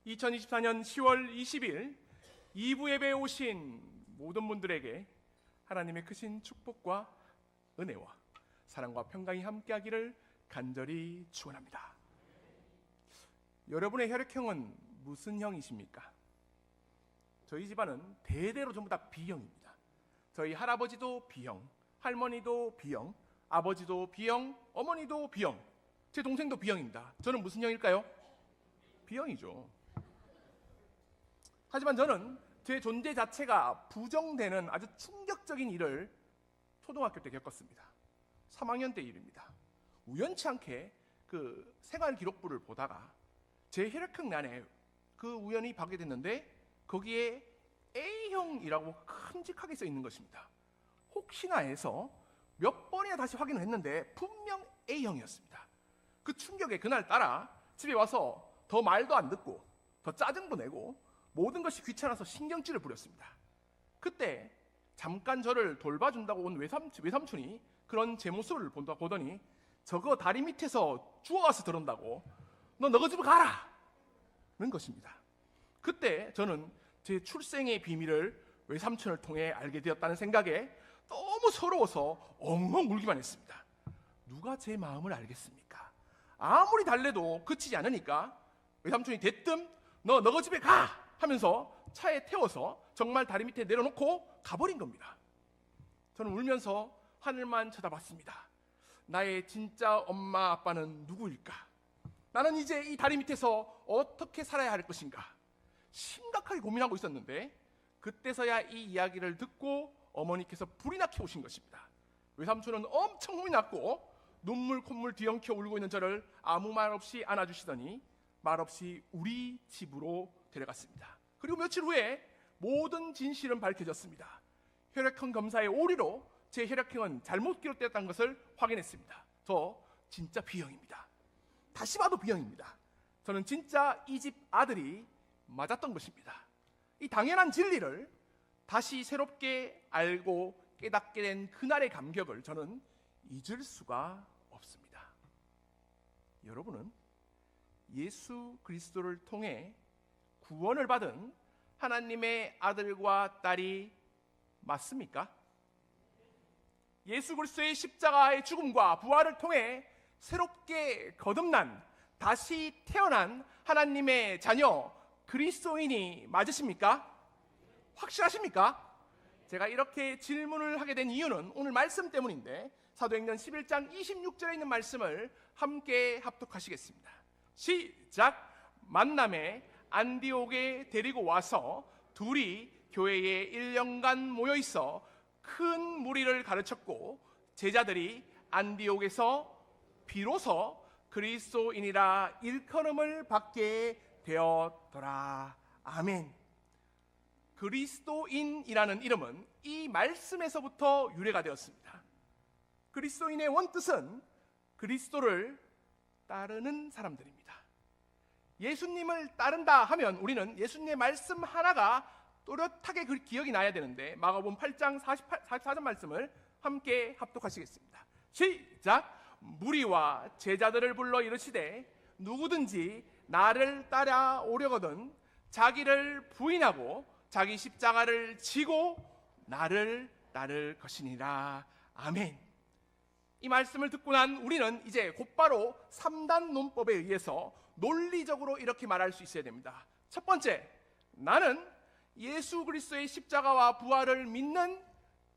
2024년 10월 20일 2부 예배에 오신 모든 분들에게 하나님의 크신 축복과 은혜와 사랑과 평강이 함께하기를 간절히 축원합니다. 여러분의 혈액형은 무슨 형이십니까? 저희 집안은 대대로 전부 다 B형입니다. 저희 할아버지도 B형, 할머니도 B형, 아버지도 B형, 어머니도 B형, 제 동생도 B형입니다. 저는 무슨 형일까요? B형이죠. 하지만 저는 제 존재 자체가 부정되는 아주 충격적인 일을 초등학교 때 겪었습니다. 3학년 때 일입니다. 우연치 않게 그 생활 기록부를 보다가 제 혈액형란에 그 우연히 보게 됐는데 거기에 A형이라고 큼직하게 써 있는 것입니다. 혹시나 해서 몇 번이나 다시 확인을 했는데 분명 A형이었습니다. 그 충격에 그날따라 집에 와서 더 말도 안 듣고 더 짜증도 내고 모든 것이 귀찮아서 신경질을 부렸습니다. 그때 잠깐 저를 돌봐준다고 온 외삼촌이 그런 제 모습을 보더니 저거 다리 밑에서 주워와서 들은다고 너 너희 집에 가라! 는 것입니다. 그때 저는 제 출생의 비밀을 외삼촌을 통해 알게 되었다는 생각에 너무 서러워서 엉엉 울기만 했습니다. 누가 제 마음을 알겠습니까? 아무리 달래도 그치지 않으니까 외삼촌이 대뜸 너 너희 집에 가! 하면서 차에 태워서 정말 다리 밑에 내려놓고 가버린 겁니다. 저는 울면서 하늘만 쳐다봤습니다. 나의 진짜 엄마 아빠는 누구일까? 나는 이제 이 다리 밑에서 어떻게 살아야 할 것인가? 심각하게 고민하고 있었는데 그때서야 이 이야기를 듣고 어머니께서 불이 나게 오신 것입니다. 외삼촌은 엄청 혼이 났고 눈물 콧물 뒤엉켜 울고 있는 저를 아무 말 없이 안아주시더니 말없이 우리 집으로 데려갔습니다. 그리고 며칠 후에 모든 진실은 밝혀졌습니다. 혈액형 검사의 오류로 제 혈액형은 잘못 기록되었다는 것을 확인했습니다. 저 진짜 B형입니다. 다시 봐도 B형입니다. 저는 진짜 이 집 아들이 맞았던 것입니다. 이 당연한 진리를 다시 새롭게 알고 깨닫게 된 그날의 감격을 저는 잊을 수가 없습니다. 여러분은 예수 그리스도를 통해 구원을 받은 하나님의 아들과 딸이 맞습니까? 예수 그리스도의 십자가의 죽음과 부활을 통해 새롭게 거듭난 다시 태어난 하나님의 자녀 그리스도인이 맞으십니까? 확실하십니까? 제가 이렇게 질문을 하게 된 이유는 오늘 말씀 때문인데 사도행전 11장 26절에 있는 말씀을 함께 합독하시겠습니다. 시작! 만남에 안디옥에 데리고 와서 둘이 교회에 1년간 모여있어 큰 무리를 가르쳤고 제자들이 안디옥에서 비로소 그리스도인이라 일컬음을 받게 되었더라. 아멘. 그리스도인이라는 이름은 이 말씀에서부터 유래가 되었습니다. 그리스도인의 원뜻은 그리스도를 따르는 사람들입니다. 예수님을 따른다 하면 우리는 예수님의 말씀 하나가 또렷하게 그 기억이 나야 되는데 마가복음 8장 44절 말씀을 함께 합독하시겠습니다. 시작! 무리와 제자들을 불러 이르시되 누구든지 나를 따라오려거든 자기를 부인하고 자기 십자가를 지고 나를 따를 것이니라. 아멘. 이 말씀을 듣고 난 우리는 이제 곧바로 3단 논법에 의해서 논리적으로 이렇게 말할 수 있어야 됩니다. 첫 번째, 나는 예수 그리스도의 십자가와 부활을 믿는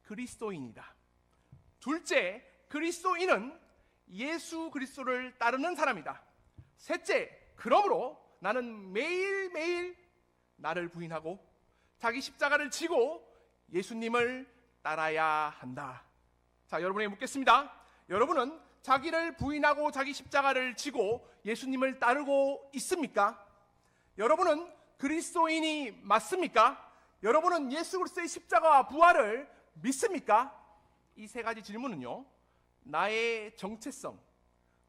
그리스도인이다. 둘째, 그리스도인은 예수 그리스도를 따르는 사람이다. 셋째, 그러므로 나는 매일매일 나를 부인하고 자기 십자가를 지고 예수님을 따라야 한다. 자, 여러분에게 묻겠습니다. 여러분은 자기를 부인하고 자기 십자가를 지고 예수님을 따르고 있습니까? 여러분은 그리스도인이 맞습니까? 여러분은 예수 그리스도의 십자가와 부활을 믿습니까? 이 세 가지 질문은요, 나의 정체성,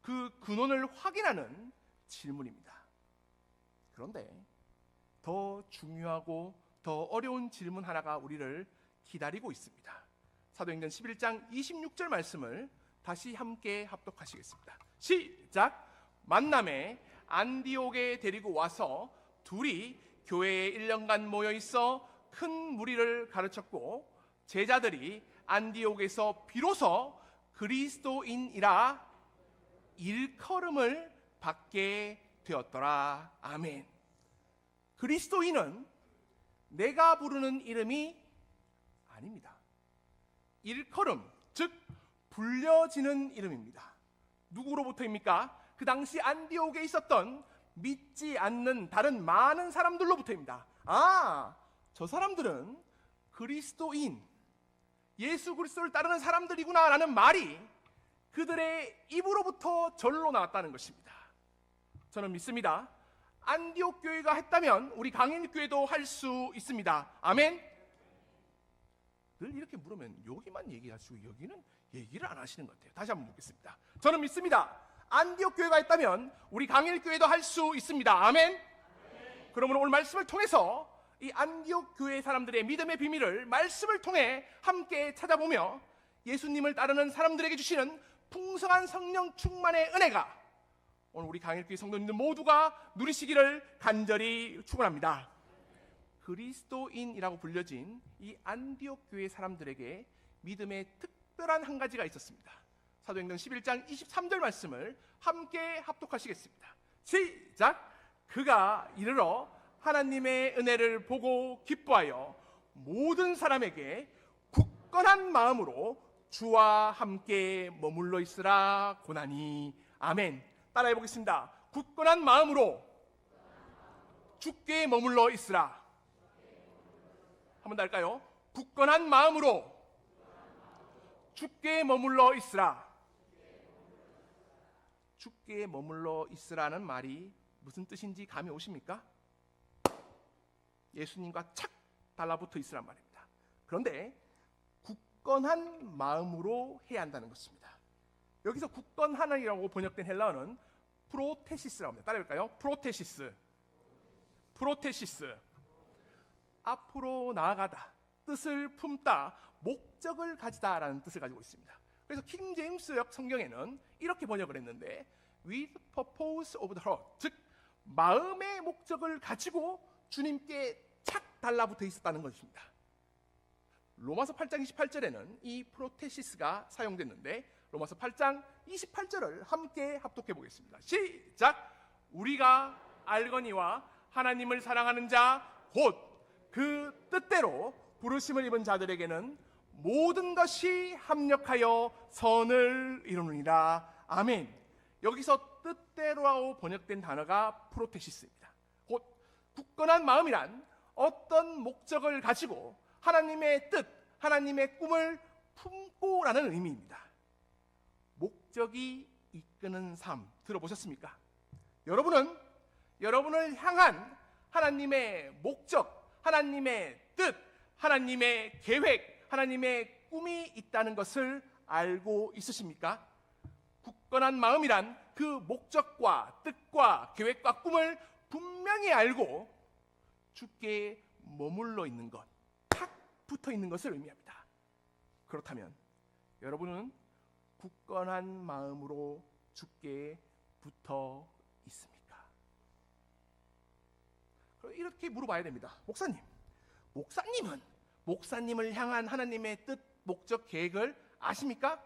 그 근원을 확인하는 질문입니다. 그런데 더 중요하고 더 어려운 질문 하나가 우리를 기다리고 있습니다. 사도행전 11장 26절 말씀을 다시 함께 합독하시겠습니다. 시작! 만남에 안디옥에 데리고 와서 둘이 교회에 1년간 모여 있어 큰 무리를 가르쳤고 제자들이 안디옥에서 비로소 그리스도인이라 일컬음을 받게 되었더라. 아멘. 그리스도인은 내가 부르는 이름이 아닙니다. 일컬음, 즉 불려지는 이름입니다. 누구로부터입니까? 그 당시 안디옥에 있었던 믿지 않는 다른 많은 사람들로부터입니다. 아, 저 사람들은 그리스도인, 예수 그리스도를 따르는 사람들이구나 라는 말이 그들의 입으로부터 절로 나왔다는 것입니다. 저는 믿습니다. 안디옥 교회가 했다면 우리 강인교회도 할 수 있습니다. 아멘. 늘 이렇게 물으면 여기만 얘기하시고 여기는 얘기를 안 하시는 것 같아요. 다시 한번 묻겠습니다. 저는 믿습니다. 안디옥 교회가 했다면 우리 강일교회도 할 수 있습니다. 아멘. 그러므로 오늘 말씀을 통해서 이 안디옥 교회 사람들의 믿음의 비밀을 말씀을 통해 함께 찾아보며 예수님을 따르는 사람들에게 주시는 풍성한 성령 충만의 은혜가 오늘 우리 강일교회 성도님들 모두가 누리시기를 간절히 축원합니다. 그리스도인이라고 불려진 이 안디옥 교회 사람들에게 믿음의 특별한 한 가지가 있었습니다. 사도행전 11장 23절 말씀을 함께 합독하시겠습니다. 시작! 그가 이르러 하나님의 은혜를 보고 기뻐하여 모든 사람에게 굳건한 마음으로 주와 함께 머물러 있으라 고나니. 아멘. 따라해 보겠습니다. 굳건한 마음으로 주께 머물러 있으라. 한 번 더 할까요? 굳건한 마음으로 주께 머물러 있으라. 주께 머물러 있으라는 말이 무슨 뜻인지 감이 오십니까? 예수님과 착 달라붙어 있으란 말입니다. 그런데 굳건한 마음으로 해야 한다는 것입니다. 여기서 굳건하다라고 번역된 헬라어는 프로테시스라고 합니다. 따라해볼까요? 프로테시스. 앞으로 나아가다, 뜻을 품다, 목적을 가지다라는 뜻을 가지고 있습니다. 그래서 킹 제임스역 성경에는 이렇게 번역을 했는데 with purpose of the heart, 즉 마음의 목적을 가지고 주님께 착 달라붙어 있었다는 것입니다. 로마서 8장 28절에는 이 프로테시스가 사용됐는데 로마서 8장 28절을 함께 합독해 보겠습니다. 시작! 우리가 알거니와 하나님을 사랑하는 자 곧 그 뜻대로 부르심을 입은 자들에게는 모든 것이 합력하여 선을 이루느니라. 아멘. 여기서 뜻대로라고 번역된 단어가 프로테시스입니다. 곧 굳건한 마음이란 어떤 목적을 가지고 하나님의 뜻, 하나님의 꿈을 품고라는 의미입니다. 목적이 이끄는 삶 들어보셨습니까? 여러분은 여러분을 향한 하나님의 목적, 하나님의 뜻, 하나님의 계획, 하나님의 꿈이 있다는 것을 알고 있으십니까? 굳건한 마음이란 그 목적과 뜻과 계획과 꿈을 분명히 알고 주께 머물러 있는 것, 탁 붙어 있는 것을 의미합니다. 그렇다면 여러분은 굳건한 마음으로 주께 붙어 있습니까? 이렇게 물어봐야 됩니다. 목사님은 목사님을 향한 하나님의 뜻, 목적, 계획을 아십니까?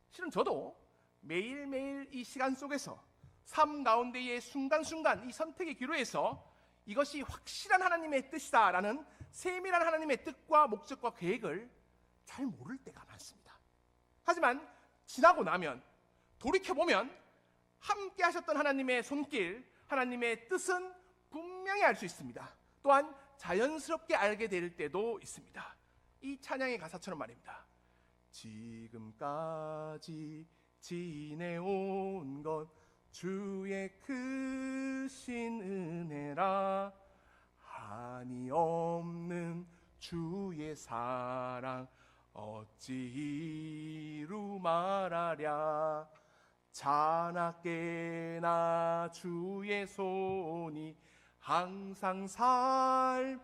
실은 저도 매일매일 이 시간 속에서 삶 가운데의 순간순간 이 선택의 기로에서 이것이 확실한 하나님의 뜻이다라는 세밀한 하나님의 뜻과 목적과 계획을 잘 모를 때가 많습니다. 하지만 지나고 나면 돌이켜보면 함께 하셨던 하나님의 손길, 하나님의 뜻은 분명히 알 수 있습니다. 또한 자연스럽게 알게 될 때도 있습니다. 이 찬양의 가사처럼 말입니다. 지금까지 지내온 것 주의 크신 은혜라. 한이 없는 주의 사랑 어찌 이루 말하랴. 자나깨나 주의 손이 항상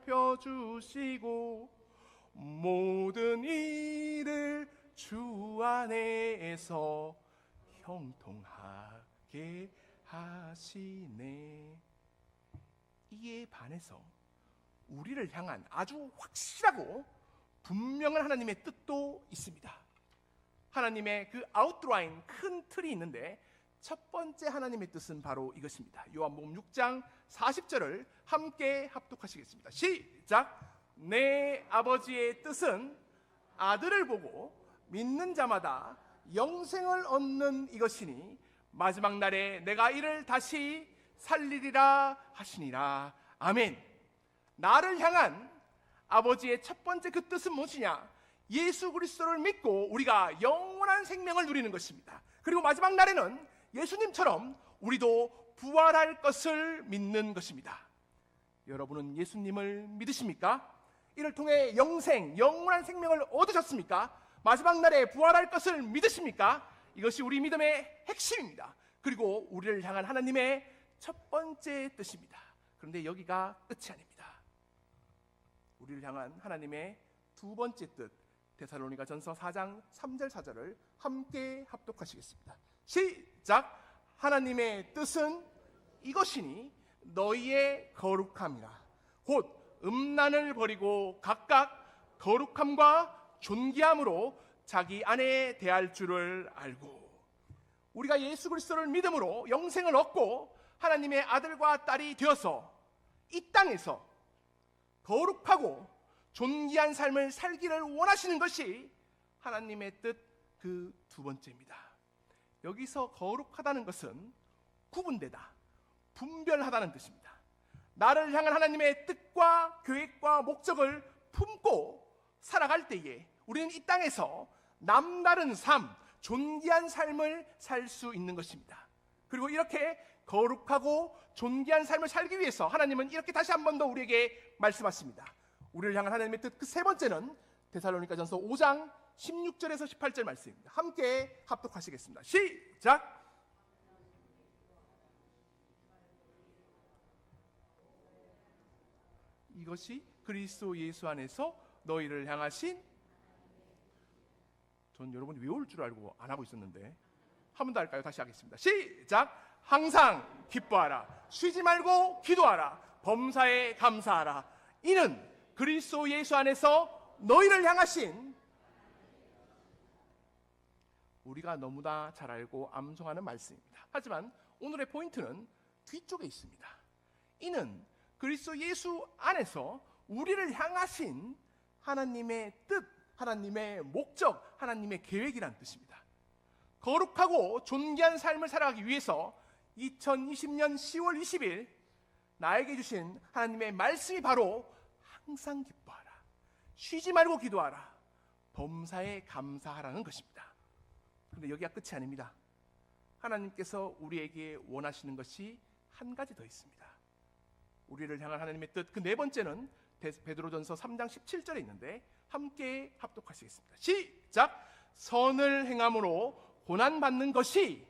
살펴주시고 모든 일을 주 안에서 형통하게 하시네. 이에 반해서 우리를 향한 아주 확실하고 분명한 하나님의 뜻도 있습니다. 하나님의 그 아웃라인, 큰 틀이 있는데 첫 번째 하나님의 뜻은 바로 이것입니다. 요한복음 6장 40절을 함께 합독하시겠습니다. 시작! 내 아버지의 뜻은 아들을 보고 믿는 자마다 영생을 얻는 이것이니 마지막 날에 내가 이를 다시 살리리라 하시니라. 아멘. 나를 향한 아버지의 첫 번째 그 뜻은 무엇이냐? 예수 그리스도를 믿고 우리가 영원한 생명을 누리는 것입니다. 그리고 마지막 날에는 예수님처럼 우리도 부활할 것을 믿는 것입니다. 여러분은 예수님을 믿으십니까? 이를 통해 영생, 영원한 생명을 얻으셨습니까? 마지막 날에 부활할 것을 믿으십니까? 이것이 우리 믿음의 핵심입니다. 그리고 우리를 향한 하나님의 첫 번째 뜻입니다. 그런데 여기가 끝이 아닙니다. 우리를 향한 하나님의 두 번째 뜻, 데살로니가전서 4장 3절 4절을 함께 합독하시겠습니다. 시작! 하나님의 뜻은 이것이니 너희의 거룩함이라. 곧 음란을 버리고 각각 거룩함과 존귀함으로 자기 아내에 대할 줄을 알고, 우리가 예수 그리스도를 믿음으로 영생을 얻고 하나님의 아들과 딸이 되어서 이 땅에서 거룩하고 존귀한 삶을 살기를 원하시는 것이 하나님의 뜻 그 두 번째입니다. 여기서 거룩하다는 것은 구분되다, 분별하다는 뜻입니다. 나를 향한 하나님의 뜻과 계획과 목적을 품고 살아갈 때에 우리는 이 땅에서 남다른 삶, 존귀한 삶을 살 수 있는 것입니다. 그리고 이렇게 거룩하고 존귀한 삶을 살기 위해서 하나님은 이렇게 다시 한 번 더 우리에게 말씀하십니다. 우리를 향한 하나님의 뜻 그 세 번째는 데살로니가전서 5장 16절에서 18절 말씀입니다. 함께 합독하시겠습니다. 시작! 이것이 그리스도 예수 안에서 너희를 향하신, 전 여러분이 외울 줄 알고 안 하고 있었는데 한 번 더 할까요? 다시 하겠습니다. 시작! 항상 기뻐하라, 쉬지 말고 기도하라, 범사에 감사하라. 이는 그리스도 예수 안에서 너희를 향하신, 우리가 너무나 잘 알고 암송하는 말씀입니다. 하지만 오늘의 포인트는 뒤쪽에 있습니다. 이는 그리스도 예수 안에서 우리를 향하신 하나님의 뜻, 하나님의 목적, 하나님의 계획이라는 뜻입니다. 거룩하고 존귀한 삶을 살아가기 위해서 2020년 10월 20일 나에게 주신 하나님의 말씀이 바로 항상 기뻐하라, 쉬지 말고 기도하라, 범사에 감사하라는 것입니다. 그런데 여기가 끝이 아닙니다. 하나님께서 우리에게 원하시는 것이 한 가지 더 있습니다. 우리를 향한 하나님의 뜻 그 네 번째는 베드로전서 3장 17절에 있는데 함께 합독하시겠습니다. 시작! 선을 행함으로 고난받는 것이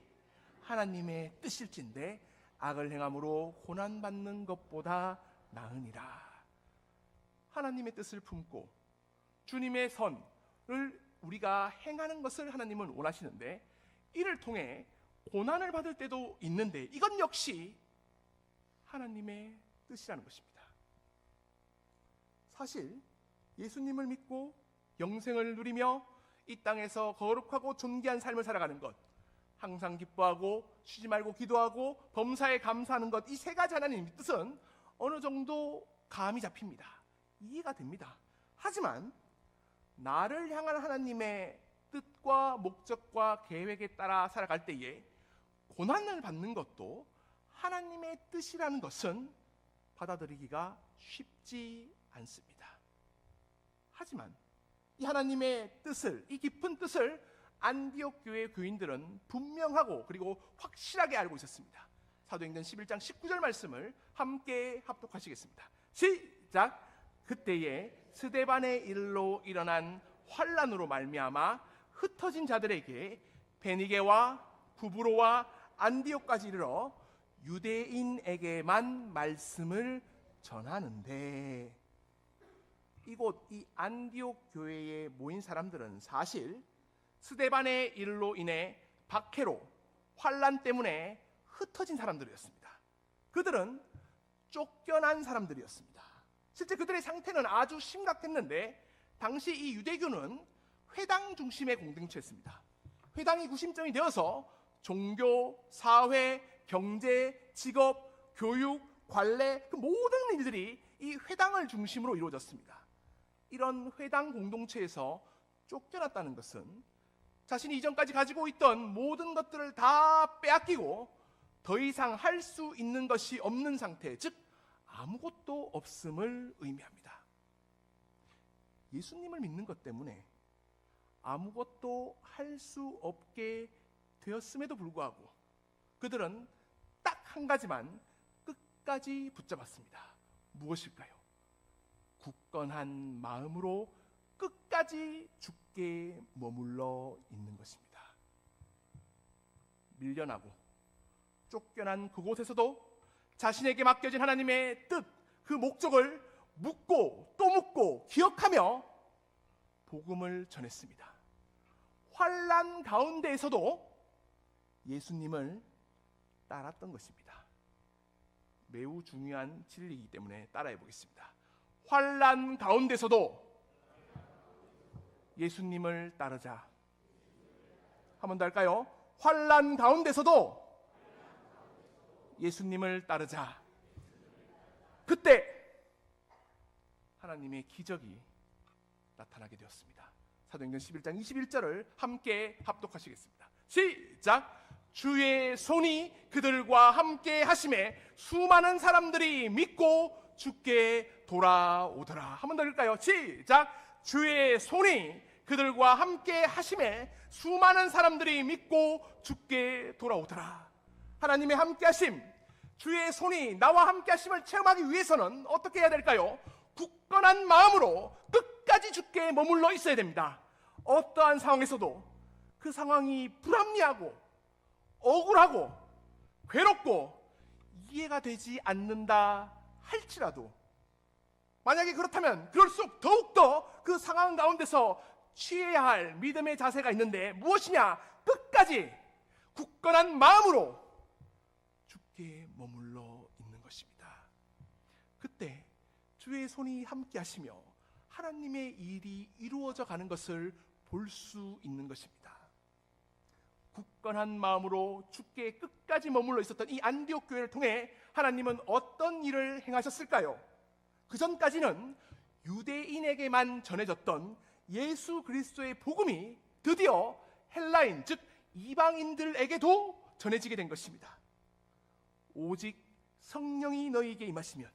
하나님의 뜻일진데 악을 행함으로 고난받는 것보다 나으니라. 하나님의 뜻을 품고 주님의 선을 우리가 행하는 것을 하나님은 원하시는데 이를 통해 고난을 받을 때도 있는데 이건 역시 하나님의 뜻이라는 것입니다. 사실 예수님을 믿고 영생을 누리며 이 땅에서 거룩하고 존귀한 삶을 살아가는 것, 항상 기뻐하고 쉬지 말고 기도하고 범사에 감사하는 것, 이 세 가지 하나님의 뜻은 어느 정도 감이 잡힙니다. 이해가 됩니다. 하지만 나를 향한 하나님의 뜻과 목적과 계획에 따라 살아갈 때에 고난을 받는 것도 하나님의 뜻이라는 것은 받아들이기가 쉽지 않습니다. 하지만 이 하나님의 뜻을, 이 깊은 뜻을 안디옥 교회 교인들은 분명하고 그리고 확실하게 알고 있었습니다. 사도행전 11장 19절 말씀을 함께 합독하시겠습니다. 시작! 그때에 스데반의 일로 일어난 환난으로 말미암아 흩어진 자들에게 베니게와 구브로와 안디옥까지 이르러 유대인에게만 말씀을 전하는데, 이곳 이 안디옥 교회에 모인 사람들은 사실 스데반의 일로 인해 박해로 환난 때문에 흩어진 사람들이었습니다. 그들은 쫓겨난 사람들이었습니다. 실제 그들의 상태는 아주 심각했는데 당시 이 유대교는 회당 중심의 공동체였습니다. 회당이 구심점이 되어서 종교, 사회, 경제, 직업, 교육, 관례 그 모든 일들이 이 회당을 중심으로 이루어졌습니다. 이런 회당 공동체에서 쫓겨났다는 것은 자신이 이전까지 가지고 있던 모든 것들을 다 빼앗기고 더 이상 할 수 있는 것이 없는 상태, 즉 아무것도 없음을 의미합니다. 예수님을 믿는 것 때문에 아무것도 할 수 없게 되었음에도 불구하고 그들은 딱 한 가지만 끝까지 붙잡았습니다. 무엇일까요? 굳건한 마음으로 끝까지 주께 머물러 있는 것입니다. 밀려나고 쫓겨난 그곳에서도 자신에게 맡겨진 하나님의 뜻, 그 목적을 묻고 또 묻고 기억하며 복음을 전했습니다. 환난 가운데에서도 예수님을 따랐던 것입니다. 매우 중요한 진리이기 때문에 따라해 보겠습니다. 환난 가운데서도 예수님을 따르자. 한 번 더 할까요? 환난 가운데서도 예수님을 따르자. 그때 하나님의 기적이 나타나게 되었습니다. 사도행전 11장 21절을 함께 합독하시겠습니다. 시작! 주의 손이 그들과 함께 하심에 수많은 사람들이 믿고 주께 돌아오더라. 한 번 더 읽을까요? 시작! 주의 손이 그들과 함께 하심에 수많은 사람들이 믿고 주께 돌아오더라. 하나님의 함께 하심, 주의 손이 나와 함께 하심을 체험하기 위해서는 어떻게 해야 될까요? 굳건한 마음으로 끝까지 주께 머물러 있어야 됩니다. 어떠한 상황에서도 그 상황이 불합리하고 억울하고 괴롭고 이해가 되지 않는다 할지라도 만약에 그렇다면 그럴수록 더욱더 그 상황 가운데서 취해야 할 믿음의 자세가 있는데 무엇이냐? 끝까지 굳건한 마음으로 주께 머물러 있는 것입니다. 그때 주의 손이 함께 하시며 하나님의 일이 이루어져 가는 것을 볼 수 있는 것입니다. 굳건한 마음으로 주께 끝까지 머물러 있었던 이 안디옥 교회를 통해 하나님은 어떤 일을 행하셨을까요? 그 전까지는 유대인에게만 전해졌던 예수 그리스도의 복음이 드디어 헬라인, 즉 이방인들에게도 전해지게 된 것입니다. 오직 성령이 너희에게 임하시면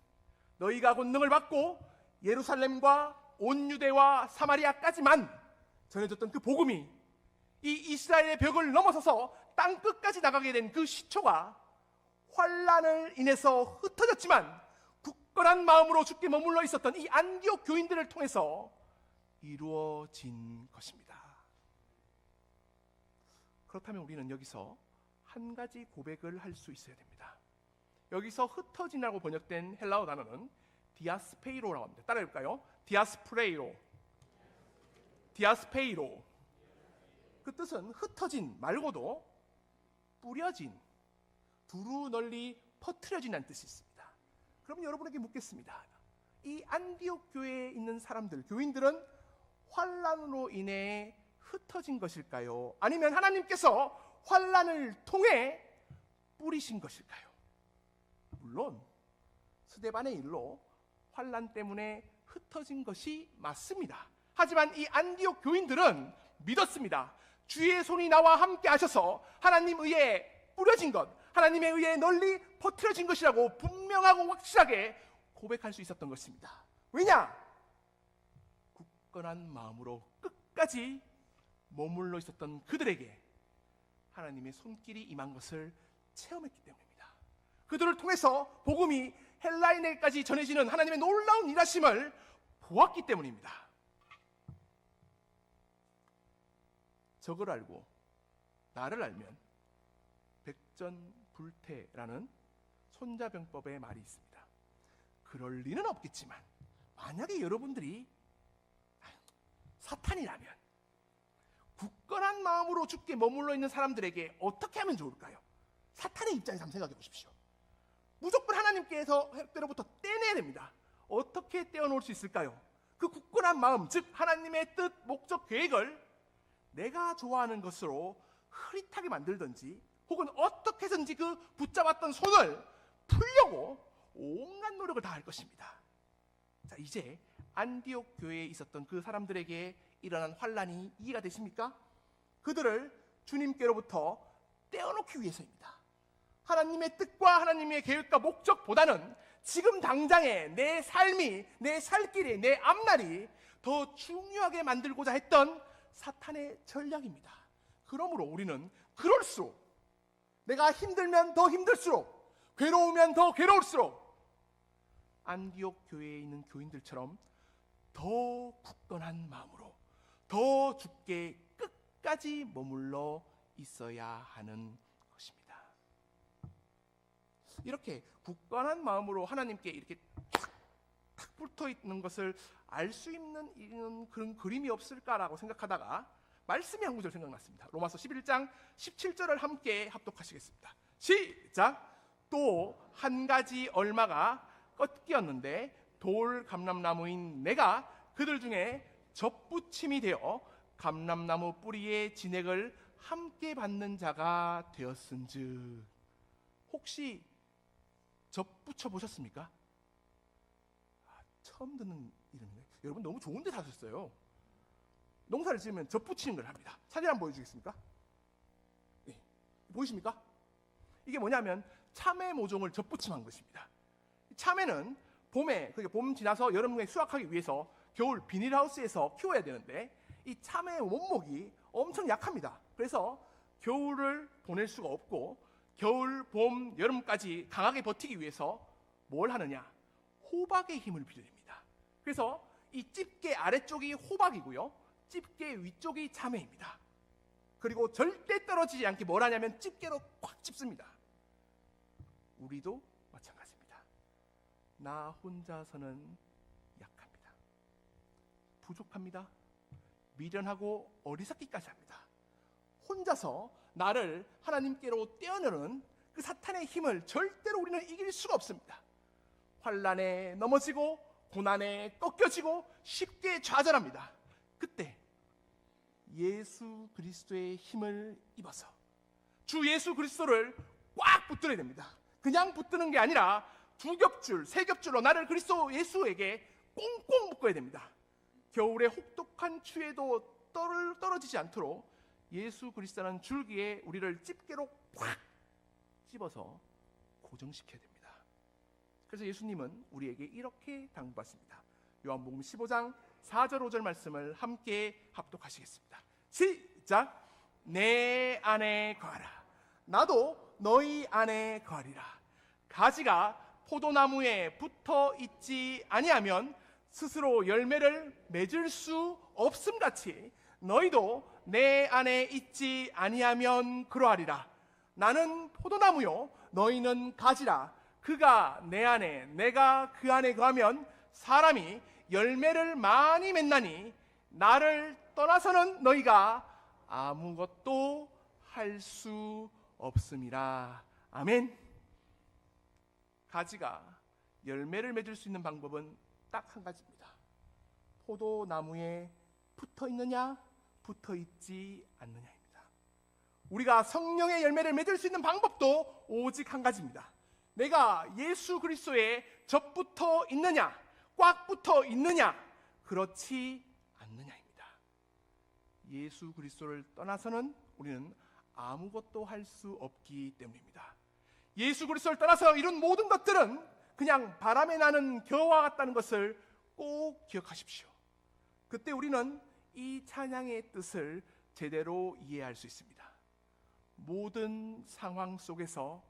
너희가 권능을 받고 예루살렘과 온 유대와 사마리아까지만 전해졌던 그 복음이 이 이스라엘의 벽을 넘어서서 땅 끝까지 나가게 된 그 시초가 환난을 인해서 흩어졌지만 굳건한 마음으로 주께 머물러 있었던 이 안디옥 교인들을 통해서 이루어진 것입니다. 그렇다면 우리는 여기서 한 가지 고백을 할 수 있어야 됩니다. 여기서 흩어진이라고 번역된 헬라어 단어는 디아스페이로라고 합니다. 따라해볼까요? 디아스페이로. 그 뜻은 흩어진 말고도 뿌려진, 두루 널리 퍼트려진다는 뜻이 있습니다. 그럼 여러분에게 묻겠습니다. 이 안디옥 교회에 있는 사람들, 교인들은 환난으로 인해 흩어진 것일까요? 아니면 하나님께서 환난을 통해 뿌리신 것일까요? 물론 스데반의 일로 환난 때문에 흩어진 것이 맞습니다. 하지만 이 안디옥 교인들은 믿었습니다. 주의 손이 나와 함께 하셔서 하나님 의에 뿌려진 것, 하나님의 의에 널리 퍼뜨려진 것이라고 분명하고 확실하게 고백할 수 있었던 것입니다. 왜냐? 굳건한 마음으로 끝까지 머물러 있었던 그들에게 하나님의 손길이 임한 것을 체험했기 때문입니다. 그들을 통해서 복음이 헬라인에게까지 전해지는 하나님의 놀라운 일하심을 보았기 때문입니다. 적을 알고 나를 알면 백전불태라는 손자병법의 말이 있습니다. 그럴 리는 없겠지만 만약에 여러분들이 사탄이라면 굳건한 마음으로 주께 머물러 있는 사람들에게 어떻게 하면 좋을까요? 사탄의 입장에서 한번 생각해 보십시오. 무조건 하나님께로부터 떼내야 됩니다. 어떻게 떼어놓을 수 있을까요? 그 굳건한 마음, 즉 하나님의 뜻, 목적, 계획을 내가 좋아하는 것으로 흐릿하게 만들든지 혹은 어떻게 해서든지 그 붙잡았던 손을 풀려고 온갖 노력을 다할 것입니다. 자, 이제 안디옥 교회에 있었던 그 사람들에게 일어난 환란이 이해가 되십니까? 그들을 주님께로부터 떼어놓기 위해서입니다. 하나님의 뜻과 하나님의 계획과 목적보다는 지금 당장의 내 삶이, 내 살 길이, 내 앞날이 더 중요하게 만들고자 했던 사탄의 전략입니다. 그러므로 우리는 그럴수록, 내가 힘들면 더 힘들수록, 괴로우면 더 괴로울수록 안디옥 교회에 있는 교인들처럼 더 굳건한 마음으로 더 죽게 끝까지 머물러 있어야 하는 것입니다. 이렇게 굳건한 마음으로 하나님께 이렇게 탁 붙어 있는 것을 알 수 있는 그런 그림이 없을까라고 생각하다가 말씀이 한 구절 생각났습니다. 로마서 11장 17절을 함께 합독하시겠습니다. 시작! 또 한 가지 얼마가 꺾이었는데 돌 감람나무인 내가 그들 중에 접붙임이 되어 감람나무 뿌리의 진액을 함께 받는 자가 되었은즉. 혹시 접붙여 보셨습니까? 처음 듣는 이름이네. 여러분 너무 좋은 데 사셨어요. 농사를 지으면 접붙이는 걸 합니다. 사진 한번 보여주겠습니까? 네. 보이십니까? 이게 뭐냐면 참외 모종을 접붙임한 것입니다. 참외는 봄에, 그러니까 봄 지나서 여름에 수확하기 위해서 겨울 비닐하우스에서 키워야 되는데 이 참외 원목이 엄청 약합니다. 그래서 겨울을 보낼 수가 없고 겨울, 봄, 여름까지 강하게 버티기 위해서 뭘 하느냐? 호박의 힘을 빌립니다. 그래서 이 집게 아래쪽이 호박이고요, 집게 위쪽이 참외입니다. 그리고 절대 떨어지지 않게 뭘 하냐면 집게로 꽉 찝습니다. 우리도 마찬가지입니다. 나 혼자서는 약합니다. 부족합니다. 미련하고 어리석기까지 합니다. 혼자서 나를 하나님께로 떼어내는 그 사탄의 힘을 절대로 우리는 이길 수가 없습니다. 환난에 넘어지고 고난에 꺾여지고 쉽게 좌절합니다. 그때 예수 그리스도의 힘을 입어서 주 예수 그리스도를 꽉 붙들어야 됩니다. 그냥 붙드는 게 아니라 두 겹줄, 세 겹줄로 나를 그리스도 예수에게 꽁꽁 묶어야 됩니다. 겨울에 혹독한 추위에도 떨어지지 않도록 예수 그리스도라는 줄기에 우리를 집게로 꽉 집어서 고정시켜야 됩니다. 그래서 예수님은 우리에게 이렇게 당부하십니다. 요한복음 15장 4절 5절 말씀을 함께 합독하시겠습니다. 시작! 내 안에 거하라. 나도 너희 안에 거하리라. 가지가 포도나무에 붙어 있지 아니하면 스스로 열매를 맺을 수 없음같이 너희도 내 안에 있지 아니하면 그러하리라. 나는 포도나무요 너희는 가지라. 그가 내 안에 내가 그 안에 거하면 사람이 열매를 많이 맺나니 나를 떠나서는 너희가 아무것도 할 수 없음이라. 아멘. 가지가 열매를 맺을 수 있는 방법은 딱 한 가지입니다. 포도나무에 붙어 있느냐 붙어 있지 않느냐입니다. 우리가 성령의 열매를 맺을 수 있는 방법도 오직 한 가지입니다. 내가 예수 그리스도에 접붙어 있느냐, 꽉 붙어 있느냐, 그렇지 않느냐입니다. 예수 그리스도를 떠나서는 우리는 아무것도 할 수 없기 때문입니다. 예수 그리스도를 떠나서 이룬 모든 것들은 그냥 바람에 나는 겨와 같다는 것을 꼭 기억하십시오. 그때 우리는 이 찬양의 뜻을 제대로 이해할 수 있습니다. 모든 상황 속에서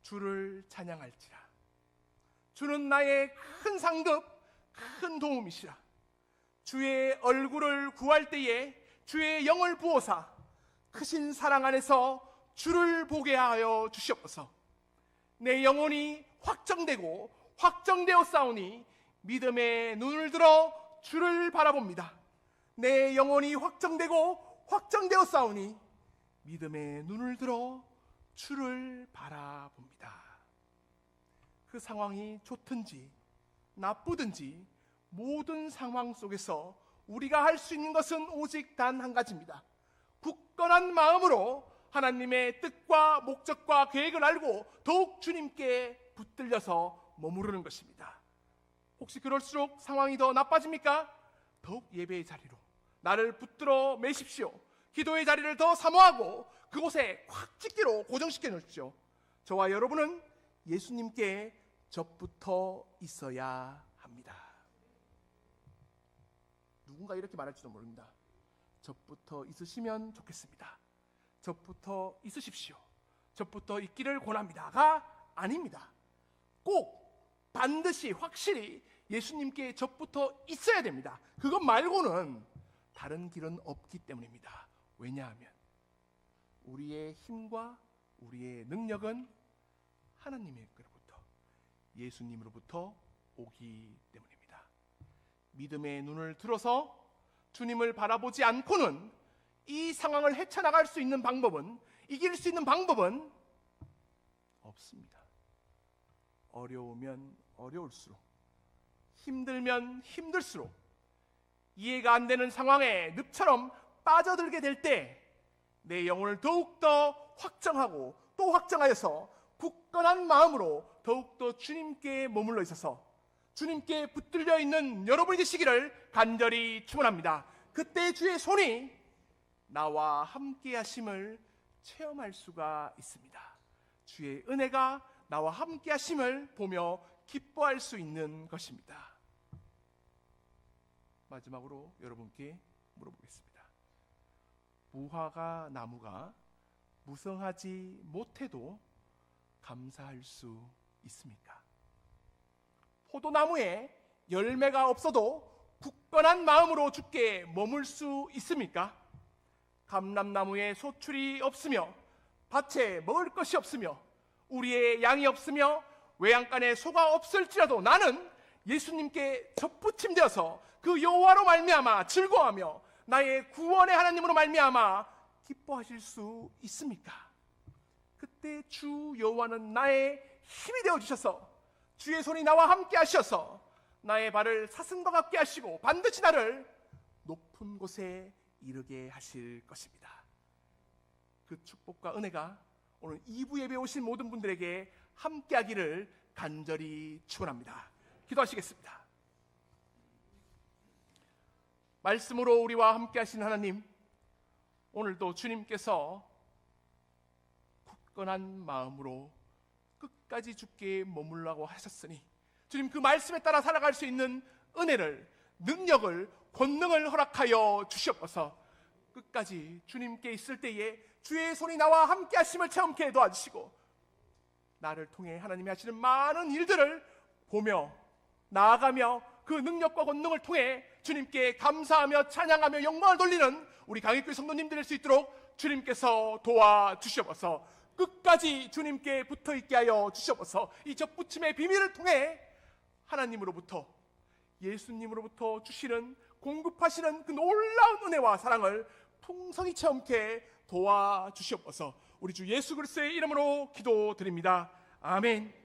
주를 찬양할지라. 주는 나의 큰 상급, 큰 도움이시라. 주의 얼굴을 구할 때에 주의 영을 부어사 크신 사랑 안에서 주를 보게 하여 주시옵소서. 내 영혼이 확정되고 확정되어 싸우니 믿음의 눈을 들어 주를 바라봅니다. 내 영혼이 확정되고 확정되어 싸우니 믿음의 눈을 들어 주를 바라봅니다. 그 상황이 좋든지 나쁘든지 모든 상황 속에서 우리가 할 수 있는 것은 오직 단 한 가지입니다. 굳건한 마음으로 하나님의 뜻과 목적과 계획을 알고 더욱 주님께 붙들려서 머무르는 것입니다. 혹시 그럴수록 상황이 더 나빠집니까? 더욱 예배의 자리로 나를 붙들어 매십시오. 기도의 자리를 더 사모하고 그곳에 확 찍기로 고정시켜 놓으십시오. 저와 여러분은 예수님께 접붙어 있어야 합니다. 누군가 이렇게 말할지도 모릅니다. 접붙어 있으시면 좋겠습니다. 접붙어 있으십시오. 접붙어 있기를 권합니다가 아닙니다. 꼭 반드시 확실히 예수님께 접붙어 있어야 됩니다. 그것 말고는 다른 길은 없기 때문입니다. 왜냐하면 우리의 힘과 우리의 능력은 하나님으로부터, 예수님으로부터 오기 때문입니다. 믿음의 눈을 들어서 주님을 바라보지 않고는 이 상황을 헤쳐나갈 수 있는 방법은, 이길 수 있는 방법은 없습니다. 어려우면 어려울수록, 힘들면 힘들수록, 이해가 안 되는 상황에 늪처럼 빠져들게 될 때 내 영혼을 더욱더 확정하고 또 확정하여서 굳건한 마음으로 더욱더 주님께 머물러 있어서 주님께 붙들려 있는 여러분이 되시기를 간절히 축원합니다. 그때 주의 손이 나와 함께 하심을 체험할 수가 있습니다. 주의 은혜가 나와 함께 하심을 보며 기뻐할 수 있는 것입니다. 마지막으로 여러분께 물어보겠습니다. 무화과 나무가 무성하지 못해도 감사할 수 있습니까? 포도나무에 열매가 없어도 굳건한 마음으로 주께 머물 수 있습니까? 감람나무에 소출이 없으며 밭에 먹을 것이 없으며 우리의 양이 없으며 외양간에 소가 없을지라도 나는 예수님께 접붙임되어서 그 여호와로 말미암아 즐거워하며 나의 구원의 하나님으로 말미암아 기뻐하실 수 있습니까? 그때 주 여호와는 나의 힘이 되어 주셔서 주의 손이 나와 함께 하셔서 나의 발을 사슴과 같게 하시고 반드시 나를 높은 곳에 이르게 하실 것입니다. 그 축복과 은혜가 오늘 2부 예배에 오신 모든 분들에게 함께 하기를 간절히 축원합니다. 기도하시겠습니다. 말씀으로 우리와 함께 하신 하나님, 오늘도 주님께서 굳건한 마음으로 끝까지 주께 머물라고 하셨으니 주님 그 말씀에 따라 살아갈 수 있는 은혜를, 능력을, 권능을 허락하여 주시옵소서. 끝까지 주님께 있을 때에 주의 손이 나와 함께 하심을 체험케 도와주시고 나를 통해 하나님이 하시는 많은 일들을 보며 나아가며 그 능력과 권능을 통해 주님께 감사하며 찬양하며 영광을 돌리는 우리 강익교회 성도님들 될 수 있도록 주님께서 도와주시옵소서. 끝까지 주님께 붙어있게 하여 주시옵소서. 이 접붙임의 비밀을 통해 하나님으로부터, 예수님으로부터 주시는, 공급하시는 그 놀라운 은혜와 사랑을 풍성히 체험케 도와주시옵소서. 우리 주 예수 그리스도의 이름으로 기도드립니다. 아멘.